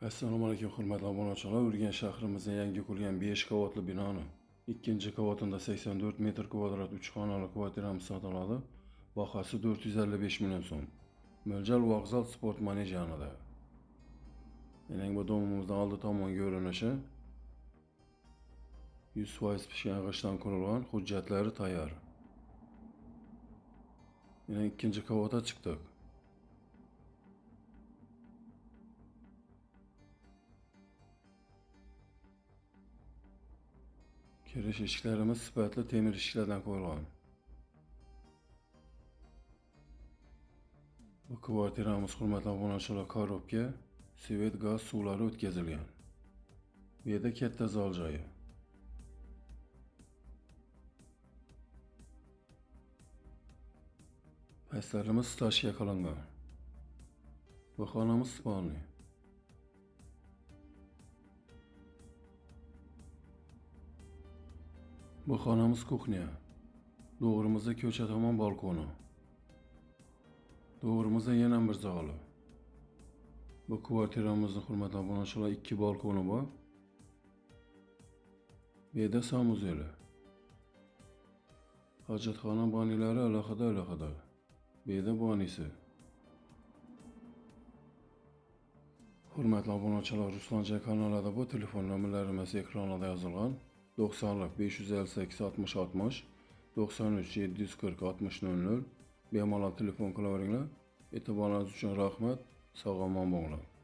Assalomu alaykum hurmatli obunachilar. Urganch shahrimizda yangi qurilgan 5 qavatli binoni ikkinchi qavatida 84 metr kvadrat 3 xonali kvartiramiz sotiladi. Bahosi 455 million so'm. Mo'ljal vokzal sport manej yonida. Mening bu domimizning oldi tomon ko'rinishi 100% pishgan g'ishtdan qurilgan, hujjatlari tayyor. Yana ikkinchi qavatga chiqdik. Kirish eshiklarimiz sifatli temir eshiklardan qurilgan. Bu kvartiramiz hurmatli obunachilar korobka, svet gaz suvlari o'tkazilgan. Bu yerda katta zal joyi. Pastlarimiz stashga qilingan. Bu xonamiz spalni. Bu xonamiz kuxnya. To'g'rimizda ko'cha tomon balkoni. To'g'rimizda yana bir zali. Bu kvartiramizning hurmatli obunachilar 2 balkoni bor. Bu yerda sanuzeli. Hojatxona bonilari alohida. Bu yerda bonisi. Hurmatli obunachilar, Ruslancha kanalida bu telefon nomerlarimiz ekranlarda yozilgan. 90 558 60 60 93 740 60 00 bemalol telefon qilaveringlar. E'tiboringiz uchun rahmat. Sog' omon bo'linglar.